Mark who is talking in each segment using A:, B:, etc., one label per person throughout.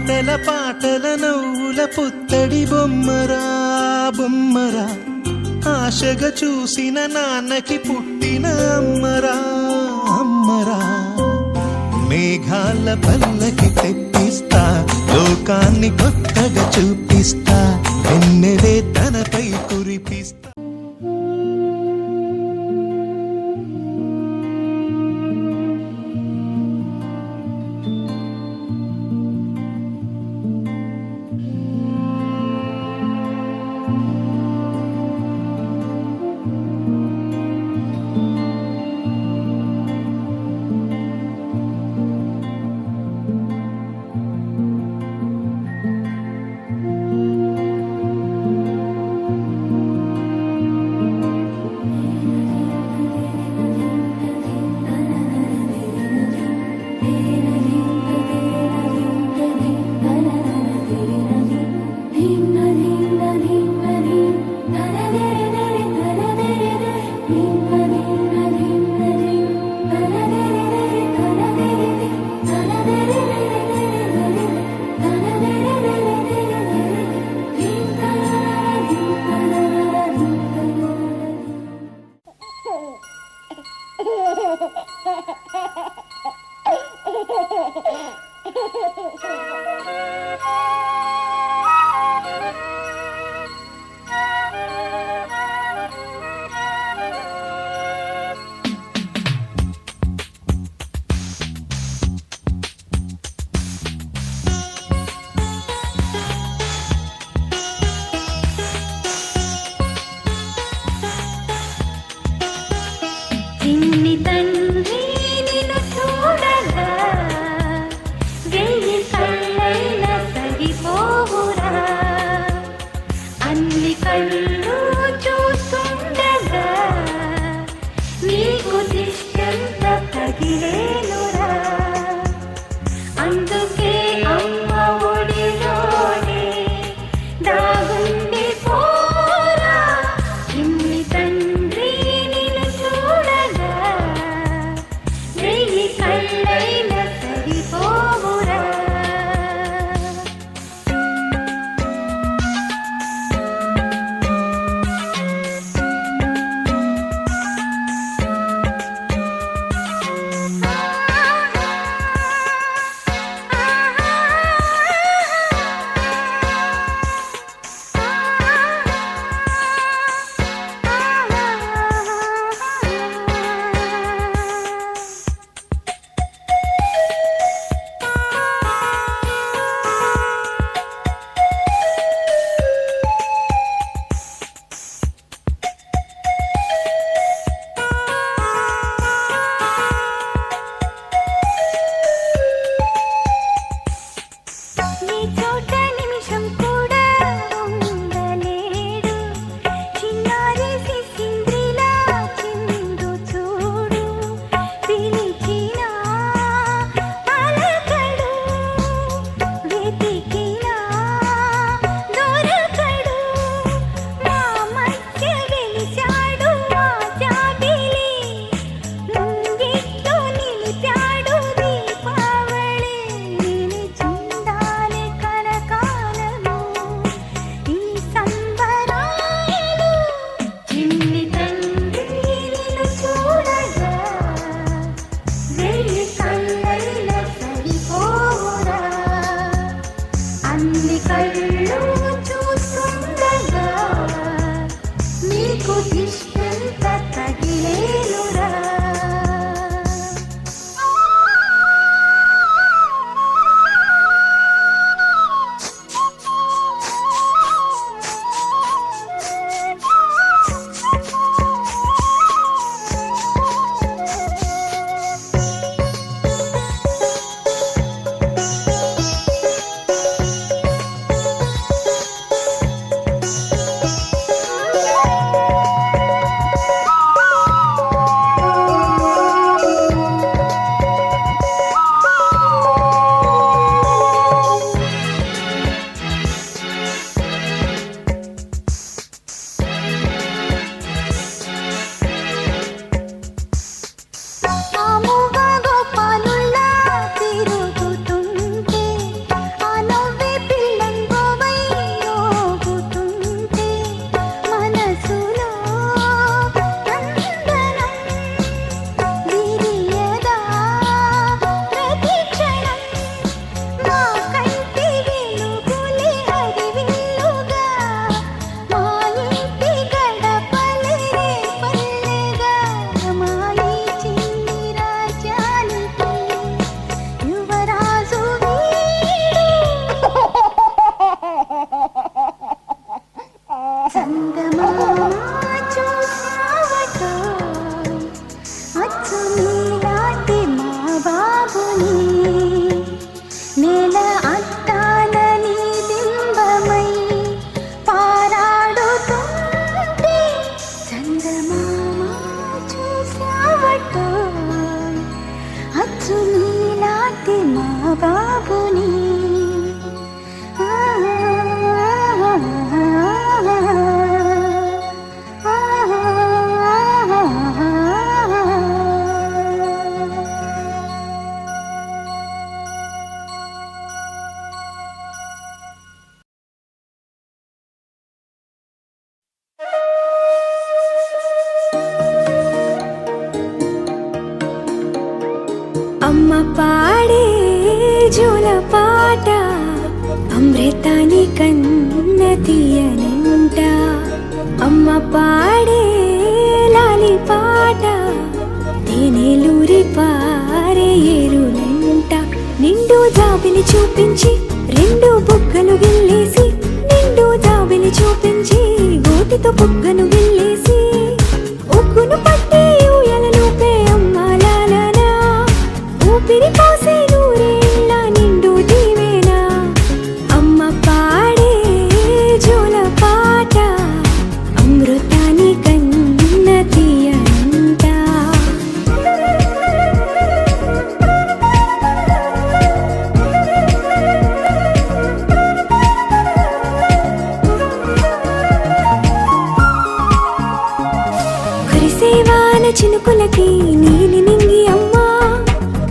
A: ఆటల పాటల నవ్వుల పుత్తడి బొమ్మరా బొమ్మరా, ఆశగా చూసిన నాన్నకి పుట్టిన అమ్మరా అమ్మరా. మేఘాల పల్లకి తెప్పిస్తా, లోకాన్ని కొత్తగా చూపిస్తా, వెన్నెలే తనపై కురిపిస్తా.
B: పాడే జోల పాట అమృతాని కన్న తీయనంట. అమ్మ పాడే లాలి పాట తేనెలూరి పారే ఏరులంట. నిండు జాబిలి చూపించి రెండు బుగ్గలు గిల్లేసి, నిండు జాబిలి చూపించి గోటితో బుగ్గను గిల్లేసి, ఉగ్గును పట్టి ఊయలలోపే అమ్మాలాలనా, ఊపిరి పోసే నూరేళ్ళ నిండు దీవేనా. అమ్మ పాడే జోల పాట అమృతాని కన్న తీయనంట. కురిసేవాన చినుకులకి నీలి నింగి అమ్మా,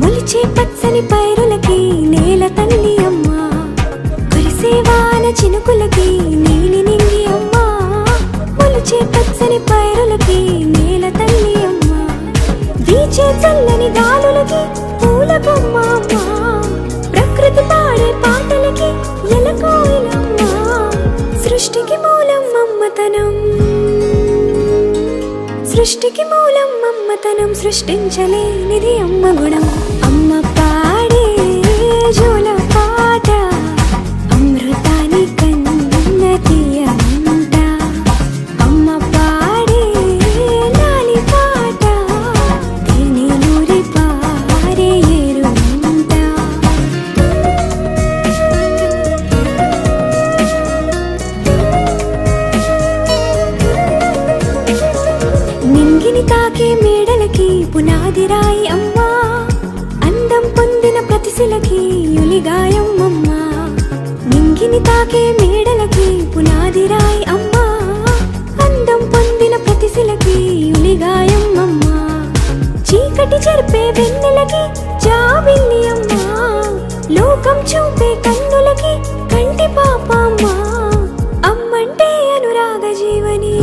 B: మొలిచే పచ్చని పైరులకి నేల తల్లి అమ్మా. కురిసేవాన చినుకులకి నీలి నింగి అమ్మా, మొలిచే పచ్చని పైరులకి నేల తల్లి అమ్మా. వీచే చల్లని గాలులకి పూల బొమ్మ అమ్మా, ప్రకృతి పాడే పాటలకి ఎలకోయిలమ్మా. సృష్టికి మూలం మమ్మతనం, సృష్టికి మూలం మమ్మతనం, సృష్టించలేనిది అమ్మ గుణం. అమ్మ పాడే జోల పాట అమృతాని కన్న తీయనంట. అమ్మ పాడే లాలి పాట తేనెలూరి పారే ఏరులంట. నింగిని తాకే మేడలకి పునాది రాయి అమ్మా, అందం పొందిన ప్రతిశిలకి యులిగాయం అమ్మా. నింగిని తాకే మేడలకి పునాది రాయి అమ్మా, అందం పొందిన ప్రతిశిలకి యులిగాయం అమ్మా. చీకటి చెరిపే వెన్నెలకి జాబిల్లి అమ్మా, లోకం చూపే కన్నులకి కంటి పాప అమ్మా. అమ్మంటే అనురాగ జీవని,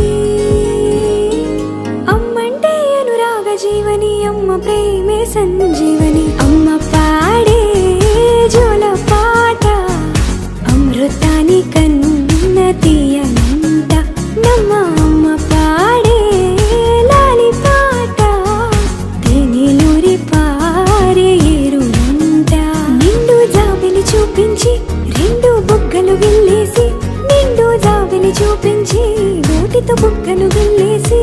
B: అమ్మంటే అనురాగ జీవని, అమ్మ ప్రేమే సంజీవని. అమ్మ పాడే జోల పాట అమృతాని కన్న తీయనంట. నమ్మ అమ్మ పాడే లాలి పాట తేనెలూరి పారే ఏరులంట. నిండు జాబిలి చూపించి రెండు బుగ్గలు గిల్లేసి, నిండు జాబిలి చూపించి గోటితో బుగ్గను గిల్లేసి,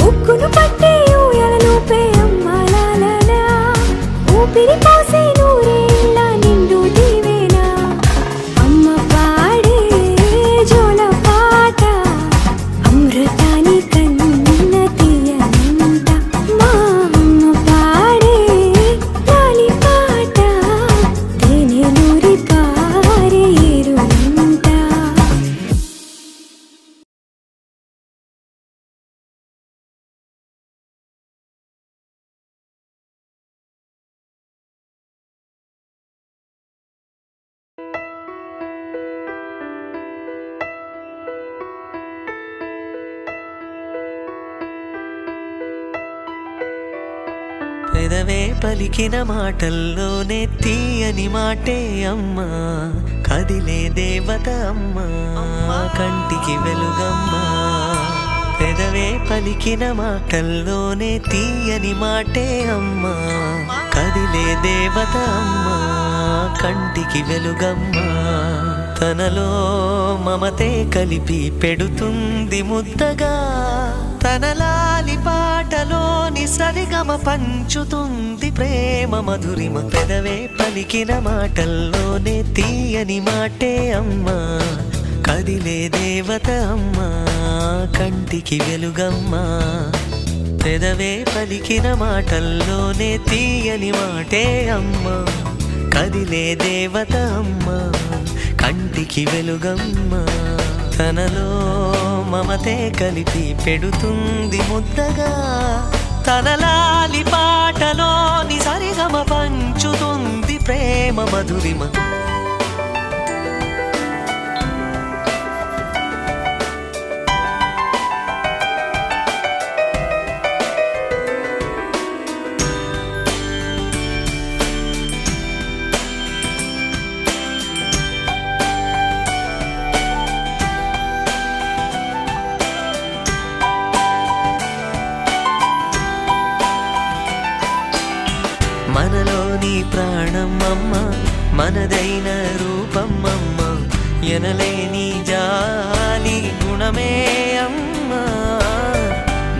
B: ఉగ్గును పట్టి ఊయలలోపే అమ్మాలాలనా, ఊపిరి పోసే నూరేళ్ళ నిండు దీవేనా. అమ్మ పాడే జోల పాట అమృతాని కన్న తీయనంట. మా అమ్మ పాడే లాలి పాట తేనెలూరి పారే ఏరులంట.
A: పెదవే పలికిన మాటల్లోనే తీయని మాటే అమ్మా, కదిలే దేవత అమ్మా, కంటికి వెలుగమ్మా. పెదవే పలికిన మాటల్లోనే తీయని మాటే అమ్మా, కదిలే దేవత అమ్మా, కంటికి వెలుగమ్మా. తనలో మమతే కలిపి పెడుతుంది ముద్దగా, తన లాలి పాటలోని సరిగమ పంచుతుంది ప్రేమ మధురిమ. పెదవే పలికిన మాటల్లోనే తీయని మాటే అమ్మా, కదిలే దేవత అమ్మా, కంటికి వెలుగమ్మా. పెదవే పలికిన మాటల్లోనే తీయని మాటే అమ్మా, కదిలే దేవత అమ్మా, కంటికి వెలుగమ్మా. తనలో మమతే కలిపి పెడుతుంది ముద్దగా, తన లాలి పాటలోని సరిగమ పంచుతుంది ప్రేమ మధురిమ. మనలోని ప్రాణం అమ్మ, మనదైన రూపం అమ్మ, ఎనలేని జాలి గుణమే అమ్మ.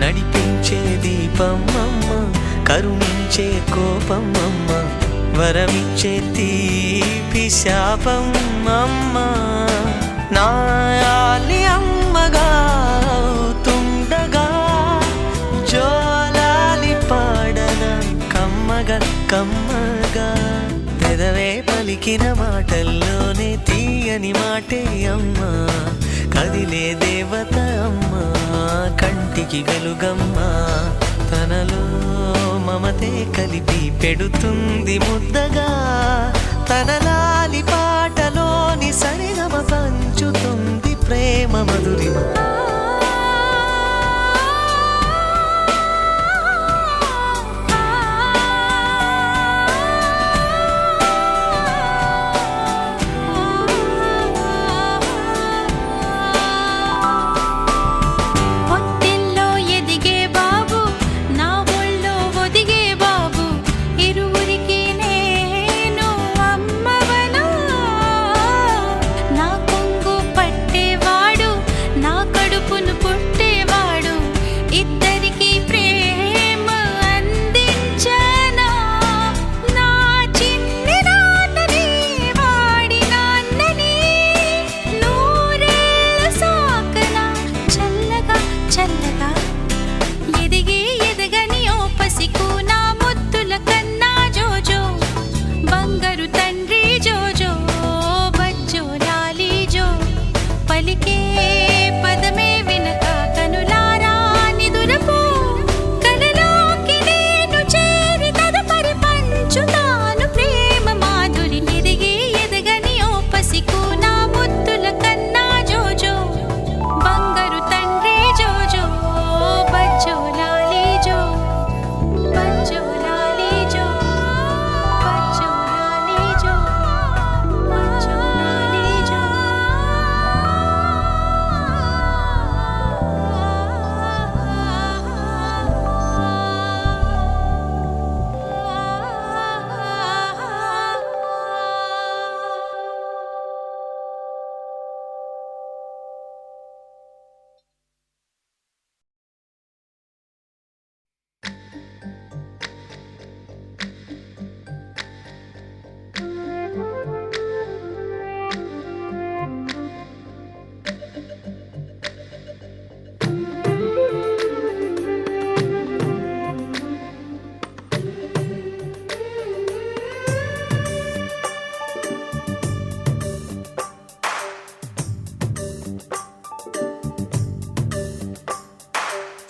A: నడిపించే దీపం అమ్మ, కరుణించే కోపం అమ్మ, వరమిచ్చే తీపి శాపం అమ్మ. నాయాలి అమ్మగా తుండగా జోలాలి పాడన కమ్మగా కమ్మగా. పెదవే పలికిన మాటల్లోనే తీయని మాటే అమ్మ, కదిలే దేవత అమ్మ, కంటికి వెలుగమ్మ. తనలో మమతే కలిపి పెడుతుంది ముద్దగా, తన లాలి పాటలోని సరిగమ పంచుతుంది ప్రేమ మధురిమ.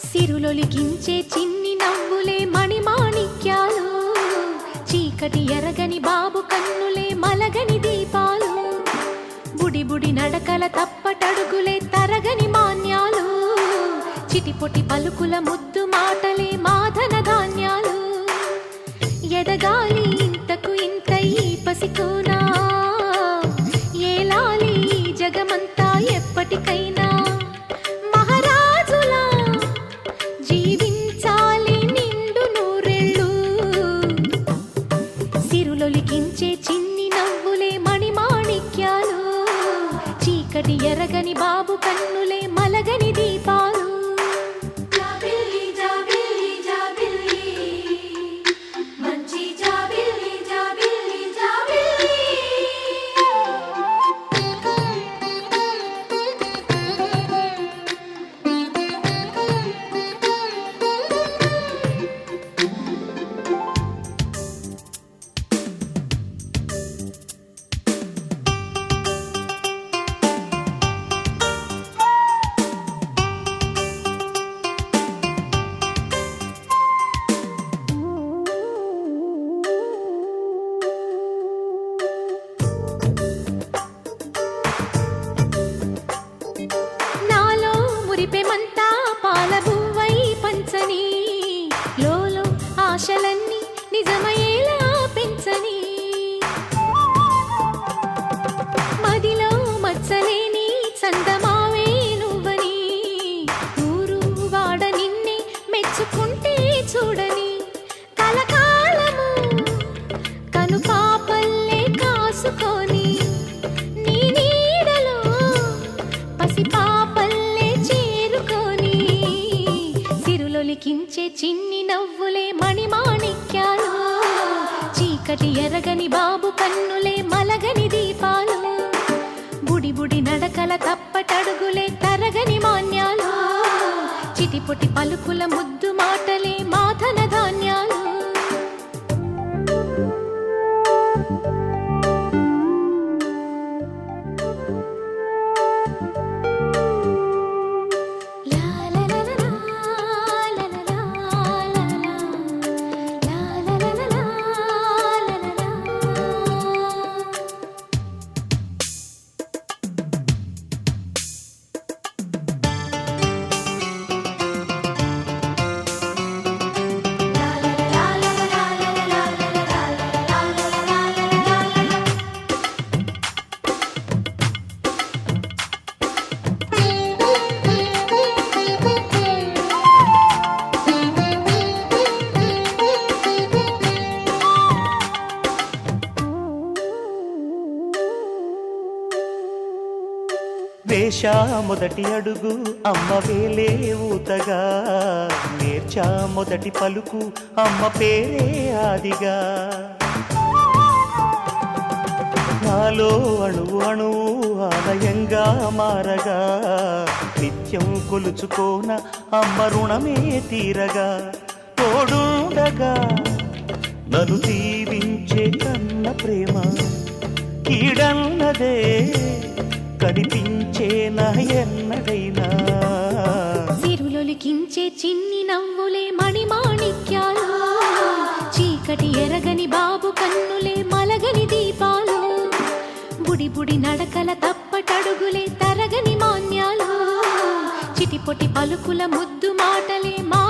B: సిరులొలికించే చిన్ని నవ్వులే మణిమాణిక్యాలు, చీకటి ఎరగని బాబు కన్నులే మలగని దీపాలు, బుడి బుడి నడకల తప్పటడుగులే తరగని మాన్యాలు, చిటిపొటి పలుకుల ముద్దు మాటలే మాధన ధాన్యాలు. ఎదగాలి ఇంతకు ఇంత ఈ పసికోనా, ఏలాలి జగమంతా ఎప్పటికైనా, సిరులొలికించే చిన్ని నవ్వులే మణిమాణిక్యాలు, చీకటి ఎరగని బాబు కన్నులే మలగని దీపాలు. జాబిల్లి జాబిల్లి జాబిల్లి మంచి జాబిల్లి జాబిల్లి జాబిల్లి. మురిపెమంతా పాలబువ్వై పంచని, లోలో ఆశలన్నీ నిజమయ్యేలా పెంచని, మదిలో మచ్చలేని చందమావే నువ్వని, ఊరు వాడ నిన్నే మెచ్చుకుంటే చూడని, కలకాలము సిరులొలికించే చిన్ని నవ్వులే మణిమాణిక్యాలు చీకటి ఎరగని బాబు కన్నులే మలగని దీపాలు బుడి బుడి నడకల తప్పటడుగులే తరగని మాన్యాలు చిటిపొటి పలుకుల ముద్దు మాటలే మాధన ధాన్యాలు
A: వేషా మొదటి అడుగు అమ్మ వేలే ఊతగా నేర్చా మొదటి పలుకు అమ్మ పేరే ఆదిగా నాలో అణువు అణువు ఆలయంగా మారగా నిత్యం కొలుచుకోన అమ్మ రుణమే తీరగా తోడుండగా నన్ను దీవించే కన్న ప్రేమ కీడన్నదే కనిపించే నా ఎన్నడైనా
B: సిరులొలికించే చిన్ని నవ్వులే మణిమాణిక్యాలు చీకటి ఎరగని బాబు కన్నులే మలగని దీపాలు బుడి బుడి నడకల తప్పటడుగులే తరగని మాన్యాలు చిటిపొటి పలుకుల ముద్దు మాటలే మా